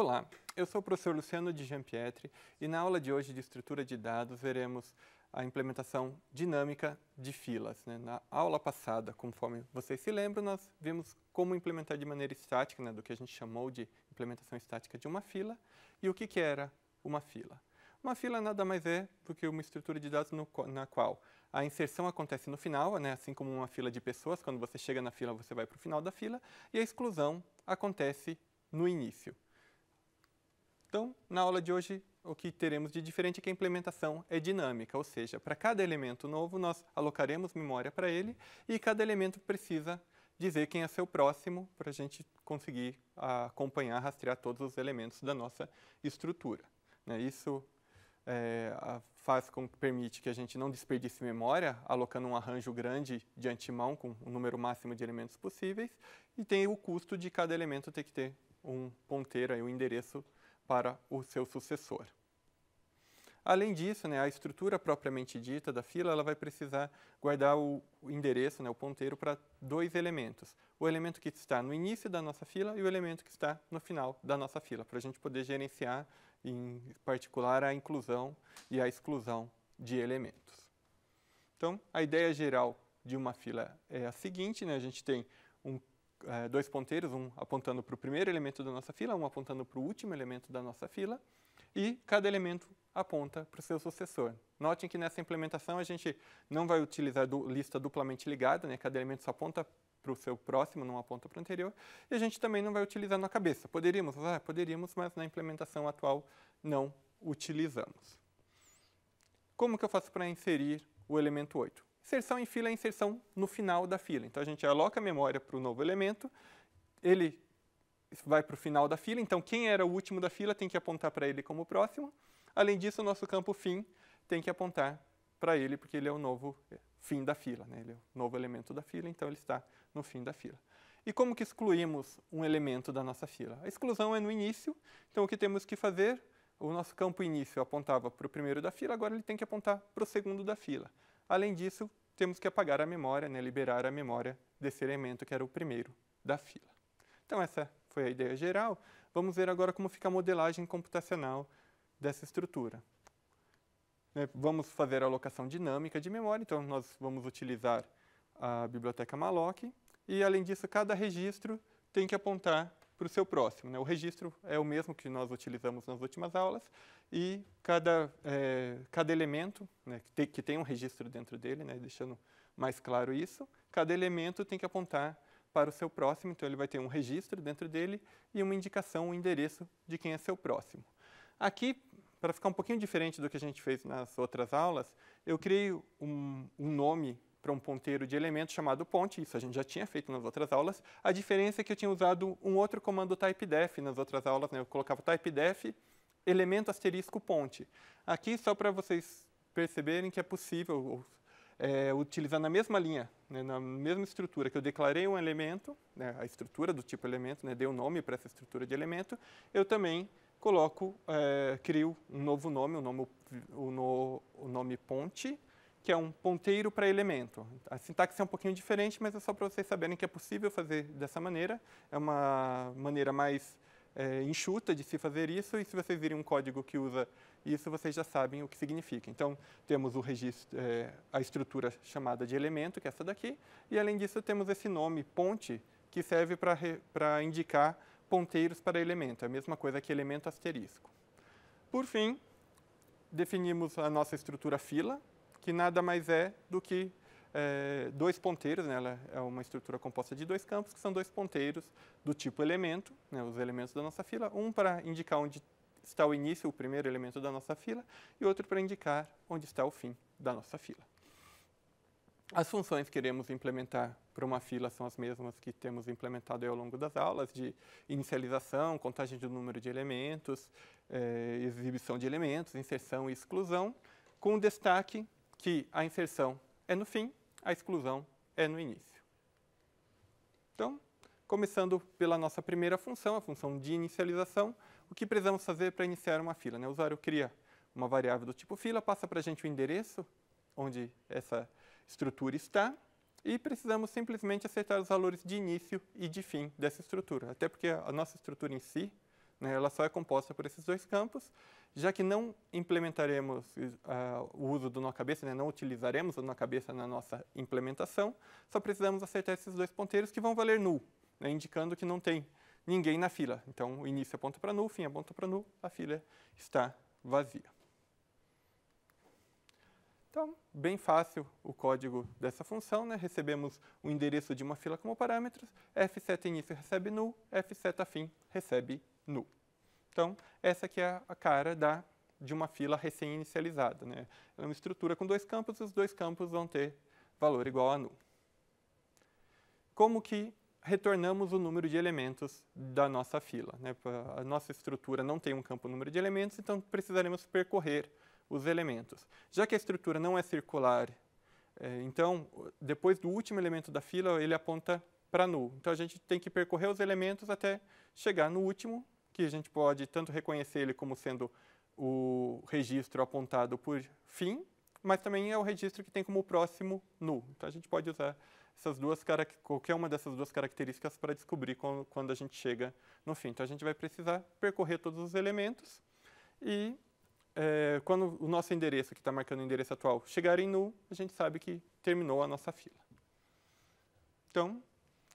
Olá, eu sou o professor Luciano de Gianpietri e na aula de hoje de estrutura de dados veremos a implementação dinâmica de filas. Na aula passada, conforme vocês se lembram, nós vimos como implementar de maneira estática, do que a gente chamou de implementação estática de uma fila, e o que era uma fila. Uma fila nada mais é do que uma estrutura de dados na qual a inserção acontece no final, assim como uma fila de pessoas, quando você chega na fila você vai para o final da fila, e a exclusão acontece no início. Então, na aula de hoje, o que teremos de diferente é que a implementação é dinâmica, ou seja, para cada elemento novo nós alocaremos memória para ele e cada elemento precisa dizer quem é seu próximo para a gente conseguir acompanhar, rastrear todos os elementos da nossa estrutura. Isso permite que a gente não desperdice memória, alocando um arranjo grande de antemão com o número máximo de elementos possíveis, e tem o custo de cada elemento ter que ter um ponteiro, um endereço para o seu sucessor. Além disso, a estrutura propriamente dita da fila ela vai precisar guardar o endereço, o ponteiro, para dois elementos. O elemento que está no início da nossa fila e o elemento que está no final da nossa fila, para a gente poder gerenciar, em particular, a inclusão e a exclusão de elementos. Então, a ideia geral de uma fila é a seguinte, a gente tem dois ponteiros, um apontando para o primeiro elemento da nossa fila, um apontando para o último elemento da nossa fila, e cada elemento aponta para o seu sucessor. Notem que nessa implementação a gente não vai utilizar lista duplamente ligada, cada elemento só aponta para o seu próximo, não aponta para o anterior, e a gente também não vai utilizar na cabeça. Poderíamos usar? Poderíamos, mas na implementação atual não utilizamos. Como que eu faço para inserir o elemento 8? Inserção em fila é inserção no final da fila. Então, a gente aloca a memória para o novo elemento, ele vai para o final da fila, então quem era o último da fila tem que apontar para ele como próximo. Além disso, o nosso campo fim tem que apontar para ele, porque ele é o novo fim da fila, ele é o novo elemento da fila, então ele está no fim da fila. E como que excluímos um elemento da nossa fila? A exclusão é no início, então o que temos que fazer? O nosso campo início apontava para o primeiro da fila, agora ele tem que apontar para o segundo da fila. Além disso, temos que apagar a memória, liberar a memória desse elemento que era o primeiro da fila. Então, essa foi a ideia geral. Vamos ver agora como fica a modelagem computacional dessa estrutura. Vamos fazer a alocação dinâmica de memória, então nós vamos utilizar a biblioteca malloc, e além disso, cada registro tem que apontar para o seu próximo. O registro é o mesmo que nós utilizamos nas últimas aulas, e cada elemento, que tem um registro dentro dele, deixando mais claro isso, cada elemento tem que apontar para o seu próximo, então ele vai ter um registro dentro dele e uma indicação, um endereço de quem é seu próximo. Aqui, para ficar um pouquinho diferente do que a gente fez nas outras aulas, eu criei um nome para um ponteiro de elemento chamado ponte, isso a gente já tinha feito nas outras aulas. A diferença é que eu tinha usado um outro comando typedef nas outras aulas, eu colocava typedef, elemento asterisco ponte. Aqui, só para vocês perceberem que é possível, utilizando a mesma linha, na mesma estrutura que eu declarei um elemento, a estrutura do tipo elemento, dei um nome para essa estrutura de elemento, eu também crio um novo nome, o nome ponte, que é um ponteiro para elemento. A sintaxe é um pouquinho diferente, mas é só para vocês saberem que é possível fazer dessa maneira. É uma maneira mais enxuta de se fazer isso, e se vocês virem um código que usa isso, vocês já sabem o que significa. Então, temos o registro, a estrutura chamada de elemento, que é essa daqui, e além disso temos esse nome, ponte, que serve para indicar ponteiros para elemento. É a mesma coisa que elemento asterisco. Por fim, definimos a nossa estrutura fila, que nada mais é do que dois ponteiros, ela é uma estrutura composta de dois campos, que são dois ponteiros do tipo elemento, os elementos da nossa fila, um para indicar onde está o início, o primeiro elemento da nossa fila, e outro para indicar onde está o fim da nossa fila. As funções que queremos implementar para uma fila são as mesmas que temos implementado ao longo das aulas, de inicialização, contagem do número de elementos, exibição de elementos, inserção e exclusão, com destaque que a inserção é no fim, a exclusão é no início. Então, começando pela nossa primeira função, a função de inicialização, o que precisamos fazer para iniciar uma fila? O usuário cria uma variável do tipo fila, passa para a gente o endereço onde essa estrutura está, e precisamos simplesmente acertar os valores de início e de fim dessa estrutura. Até porque a nossa estrutura em si, né? Ela só é composta por esses dois campos, já que não implementaremos o uso do nó-cabeça, né? Não utilizaremos o nó-cabeça na nossa implementação, só precisamos acertar esses dois ponteiros que vão valer null, né? Indicando que não tem ninguém na fila. Então, o início aponta para null, o fim aponta para null, a fila está vazia. Então, bem fácil o código dessa função, né? Recebemos o endereço de uma fila como parâmetros, f7 início recebe null, f7 fim recebe null. Então, essa aqui é a cara de uma fila recém-inicializada, né? É uma estrutura com dois campos, e os dois campos vão ter valor igual a null. Como que retornamos o número de elementos da nossa fila, né? A nossa estrutura não tem um campo número de elementos, então precisaremos percorrer os elementos. Já que a estrutura não é circular, então, depois do último elemento da fila, ele aponta para null. Então, a gente tem que percorrer os elementos até chegar no último, que a gente pode tanto reconhecer ele como sendo o registro apontado por fim, mas também é o registro que tem como próximo null. Então, a gente pode usar qualquer uma dessas duas características para descobrir quando a gente chega no fim. Então, a gente vai precisar percorrer todos os elementos e quando o nosso endereço, que está marcando o endereço atual, chegar em null, a gente sabe que terminou a nossa fila. Então,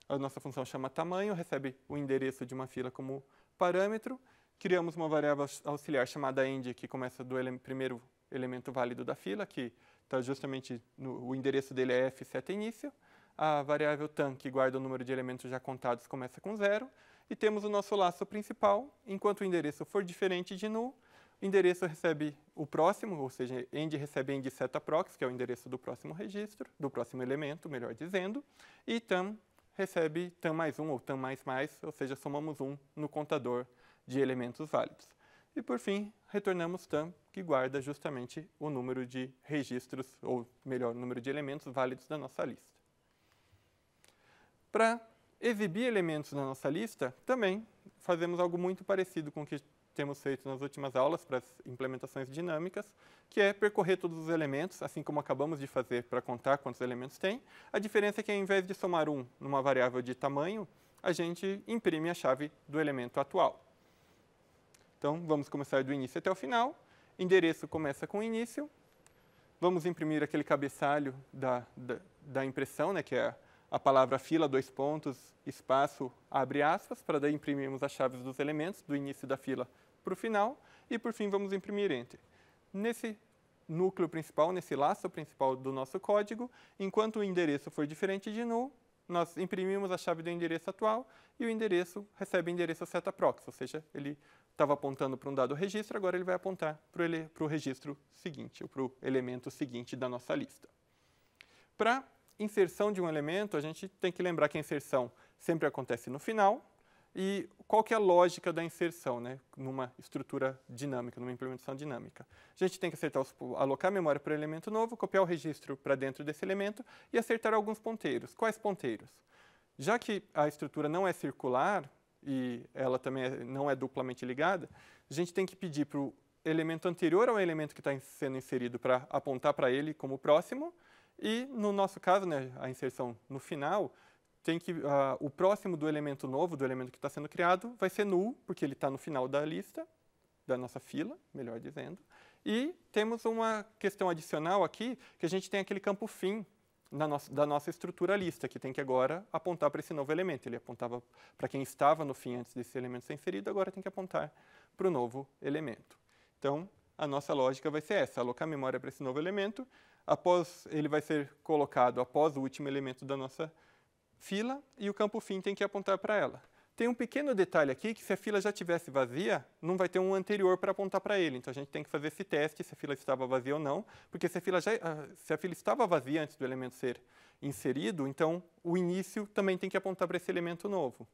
a nossa função chama tamanho, recebe o endereço de uma fila como parâmetro. Criamos uma variável auxiliar chamada end, que começa do primeiro elemento válido da fila, que está justamente o endereço dele é f7 início. A variável tam, que guarda o número de elementos já contados, começa com 0. E temos o nosso laço principal. Enquanto o endereço for diferente de null, o endereço recebe o próximo, ou seja, end recebe end setaprox, que é o endereço do próximo registro, do próximo elemento, melhor dizendo, e tam recebe tam mais 1 ou tam mais mais, ou seja, somamos 1 no contador de elementos válidos. E por fim, retornamos tam, que guarda justamente o número de registros, ou melhor, o número de elementos válidos da nossa lista. Para exibir elementos na nossa lista, também fazemos algo muito parecido com o que temos feito nas últimas aulas para as implementações dinâmicas, que é percorrer todos os elementos, assim como acabamos de fazer para contar quantos elementos tem. A diferença é que, ao invés de somar 1 numa variável de tamanho, a gente imprime a chave do elemento atual. Então, vamos começar do início até o final. Endereço começa com início. Vamos imprimir aquele cabeçalho da impressão, né, que é a palavra fila, dois pontos, espaço, abre aspas, para daí imprimirmos as chaves dos elementos, do início da fila para o final, e por fim vamos imprimir enter. Nesse núcleo principal, nesse laço principal do nosso código, enquanto o endereço for diferente de null, nós imprimimos a chave do endereço atual e o endereço recebe o endereço setaprox, ou seja, ele estava apontando para um dado registro, agora ele vai apontar para o registro seguinte, ou para o elemento seguinte da nossa lista. Para inserção de um elemento, a gente tem que lembrar que a inserção sempre acontece no final. E qual que é a lógica da inserção, né, numa estrutura dinâmica, numa implementação dinâmica? A gente tem que alocar a memória para o elemento novo, copiar o registro para dentro desse elemento e acertar alguns ponteiros. Quais ponteiros? Já que a estrutura não é circular e ela também não é duplamente ligada, a gente tem que pedir para o elemento anterior ao elemento que está sendo inserido para apontar para ele como próximo. E, no nosso caso, né, a inserção no final, tem que o próximo do elemento novo, do elemento que está sendo criado, vai ser null, porque ele está no final da lista, da nossa fila, melhor dizendo. E temos uma questão adicional aqui, que a gente tem aquele campo fim da nossa estrutura lista, que tem que agora apontar para esse novo elemento. Ele apontava para quem estava no fim antes desse elemento ser inserido, agora tem que apontar para o novo elemento. Então, a nossa lógica vai ser essa, alocar a memória para esse novo elemento, ele vai ser colocado após o último elemento da nossa fila e o campo fim tem que apontar para ela. Tem um pequeno detalhe aqui que se a fila já estivesse vazia, não vai ter um anterior para apontar para ele. Então, a gente tem que fazer esse teste se a fila estava vazia ou não, porque se a fila estava vazia antes do elemento ser inserido, então o início também tem que apontar para esse elemento novo.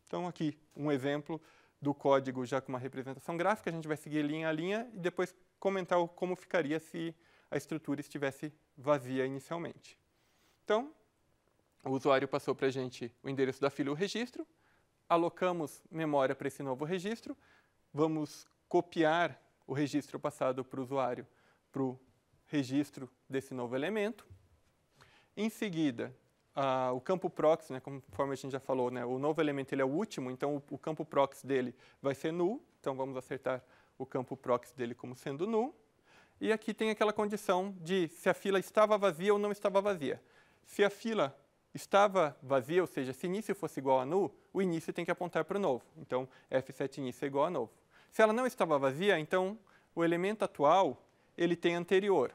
Então, aqui um exemplo do código já com uma representação gráfica, a gente vai seguir linha a linha e depois comentar como ficaria se a estrutura estivesse vazia inicialmente. Então, o usuário passou para a gente o endereço da fila e o registro, alocamos memória para esse novo registro, vamos copiar o registro passado para o usuário para o registro desse novo elemento. Em seguida, o campo proxy, né, conforme a gente já falou, né, o novo elemento ele é o último, então o campo proxy dele vai ser null. Então vamos acertar o campo proxy dele como sendo null. E aqui tem aquela condição de se a fila estava vazia ou não estava vazia. Se a fila estava vazia, ou seja, se início fosse igual a null, o início tem que apontar para o novo. Então, f7 início é igual a novo. Se ela não estava vazia, então o elemento atual ele tem anterior.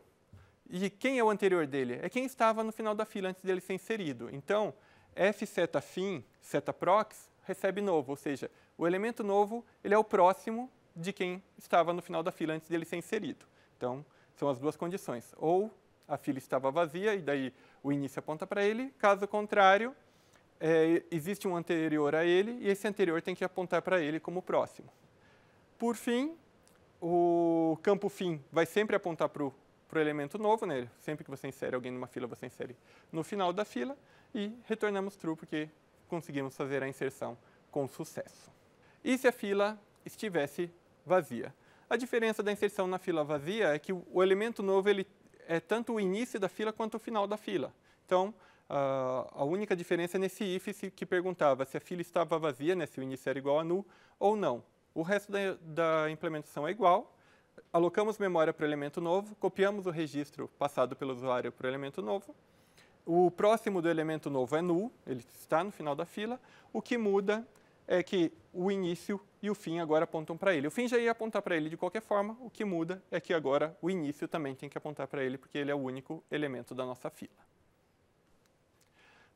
E quem é o anterior dele? É quem estava no final da fila antes dele ser inserido. Então, f seta fim, seta prox, recebe novo, ou seja, o elemento novo ele é o próximo de quem estava no final da fila antes dele ser inserido. Então, são as duas condições. Ou a fila estava vazia e daí o início aponta para ele, caso contrário, existe um anterior a ele e esse anterior tem que apontar para ele como próximo. Por fim, o campo fim vai sempre apontar para o elemento novo, né? Sempre que você insere alguém numa fila, você insere no final da fila e retornamos true porque conseguimos fazer a inserção com sucesso. E se a fila estivesse vazia? A diferença da inserção na fila vazia é que o elemento novo ele é tanto o início da fila quanto o final da fila. Então, a única diferença é nesse if que perguntava se a fila estava vazia, né, se o início era igual a null ou não. O resto da implementação é igual. Alocamos memória para o elemento novo, copiamos o registro passado pelo usuário para o elemento novo. O próximo do elemento novo é null, ele está no final da fila. O que muda é que o início e o fim agora apontam para ele. O fim já ia apontar para ele de qualquer forma, o que muda é que agora o início também tem que apontar para ele, porque ele é o único elemento da nossa fila.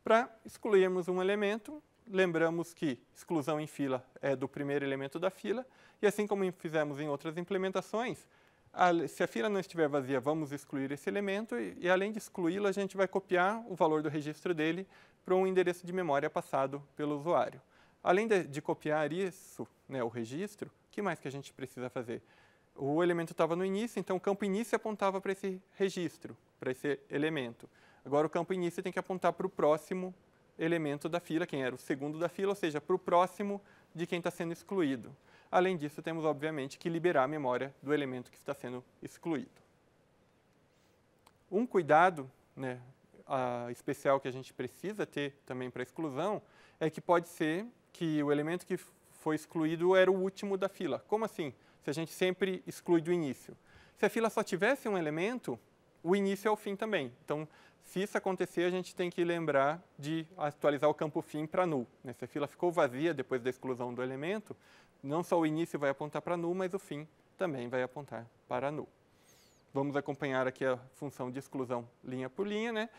Para excluirmos um elemento, lembramos que exclusão em fila é do primeiro elemento da fila, e assim como fizemos em outras implementações, se a fila não estiver vazia, vamos excluir esse elemento, e além de excluí-lo, a gente vai copiar o valor do registro dele para um endereço de memória passado pelo usuário. Além de copiar isso, né, o registro, o que mais que a gente precisa fazer? O elemento estava no início, então o campo início apontava para esse registro, para esse elemento. Agora o campo início tem que apontar para o próximo elemento da fila, quem era o segundo da fila, ou seja, para o próximo de quem está sendo excluído. Além disso, temos, obviamente, que liberar a memória do elemento que está sendo excluído. Um cuidado, né, especial que a gente precisa ter também para exclusão é que pode ser que o elemento que foi excluído era o último da fila. Como assim? Se a gente sempre exclui do início. Se a fila só tivesse um elemento, o início é o fim também. Então, se isso acontecer, a gente tem que lembrar de atualizar o campo fim para null. Se a fila ficou vazia depois da exclusão do elemento, não só o início vai apontar para null, mas o fim também vai apontar para null. Vamos acompanhar aqui a função de exclusão linha por linha, né?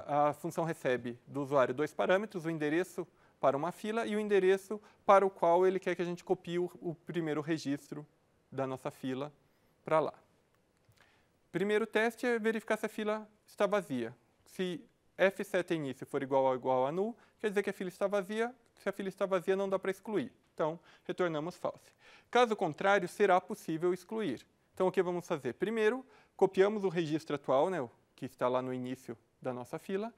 A função recebe do usuário dois parâmetros, o endereço para uma fila e o endereço para o qual ele quer que a gente copie o primeiro registro da nossa fila para lá. Primeiro teste é verificar se a fila está vazia. Se f7 início for igual a null, quer dizer que a fila está vazia. Se a fila está vazia, não dá para excluir. Então, retornamos false. Caso contrário, será possível excluir. Então, o que vamos fazer? Primeiro, copiamos o registro atual, né, que está lá no início da nossa fila,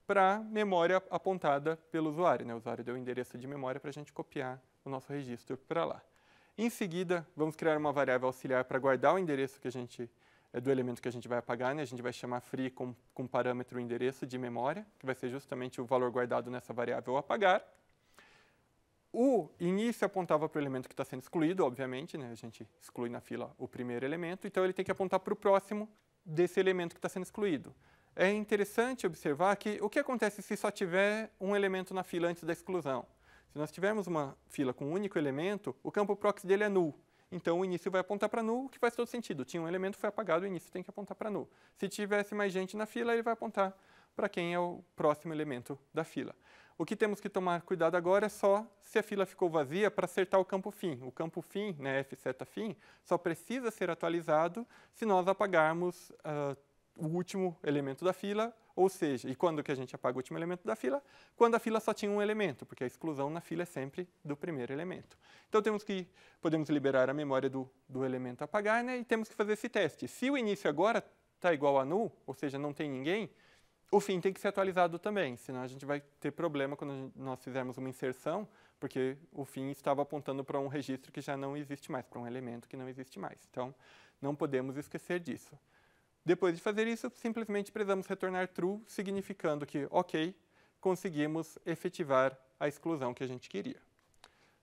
para a memória apontada pelo usuário. O usuário deu o endereço de memória para a gente copiar o nosso registro para lá. Em seguida, vamos criar uma variável auxiliar para guardar o endereço do elemento que a gente vai apagar. A gente vai chamar free com parâmetro endereço de memória, que vai ser justamente o valor guardado nessa variável apagar. O início apontava para o elemento que está sendo excluído, obviamente, a gente exclui na fila o primeiro elemento, então ele tem que apontar para o próximo desse elemento que está sendo excluído. É interessante observar que o que acontece se só tiver um elemento na fila antes da exclusão? Se nós tivermos uma fila com um único elemento, o campo proxy dele é null. Então o início vai apontar para null, o que faz todo sentido. Tinha um elemento, foi apagado, o início tem que apontar para null. Se tivesse mais gente na fila, ele vai apontar para quem é o próximo elemento da fila. O que temos que tomar cuidado agora é só se a fila ficou vazia para acertar o campo fim. O campo fim, f seta fim, só precisa ser atualizado se nós apagarmos o último elemento da fila, ou seja, e quando que a gente apaga o último elemento da fila? Quando a fila só tinha um elemento, porque a exclusão na fila é sempre do primeiro elemento. Então podemos liberar a memória do elemento apagar, e temos que fazer esse teste. Se o início agora está igual a null, ou seja, não tem ninguém, o fim tem que ser atualizado também, senão a gente vai ter problema quando nós fizermos uma inserção, porque o fim estava apontando para um registro que já não existe mais, para um elemento que não existe mais. Então, não podemos esquecer disso. Depois de fazer isso, simplesmente precisamos retornar true, significando que, ok, conseguimos efetivar a exclusão que a gente queria.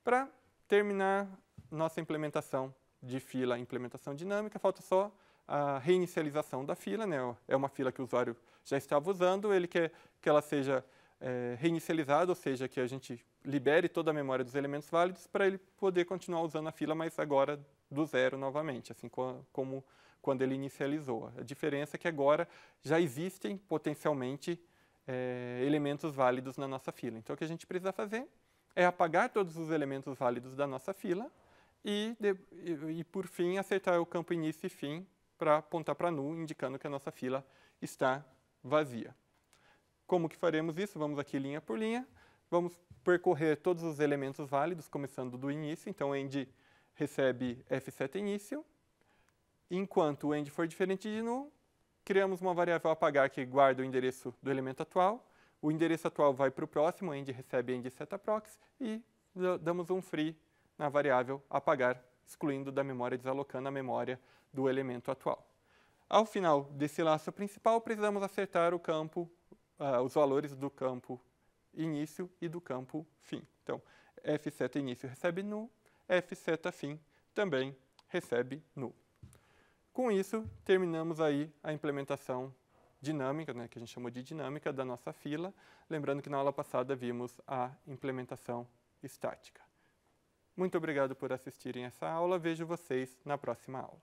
Para terminar nossa implementação de fila, implementação dinâmica, falta só a reinicialização da fila, né? É uma fila que o usuário já estava usando, ele quer que ela seja reinicializada, ou seja, que a gente libere toda a memória dos elementos válidos para ele poder continuar usando a fila, mas agora do zero novamente, assim como quando ele inicializou. A diferença é que agora já existem potencialmente elementos válidos na nossa fila. Então, o que a gente precisa fazer é apagar todos os elementos válidos da nossa fila e por fim, acertar o campo início e fim para apontar para null, indicando que a nossa fila está vazia. Como que faremos isso? Vamos aqui linha por linha. Vamos percorrer todos os elementos válidos, começando do início. Então, o end recebe f7 início. Enquanto o end for diferente de null, criamos uma variável apagar que guarda o endereço do elemento atual. O endereço atual vai para o próximo, o end recebe end setaprox e damos um free na variável apagar, excluindo da memória, desalocando a memória do elemento atual. Ao final desse laço principal, precisamos acertar o campo, os valores do campo início e do campo fim. Então, f7 início recebe null, f7 fim também recebe null. Com isso, terminamos aí a implementação dinâmica, né, que a gente chamou de dinâmica da nossa fila. Lembrando que na aula passada vimos a implementação estática. Muito obrigado por assistirem essa aula. Vejo vocês na próxima aula.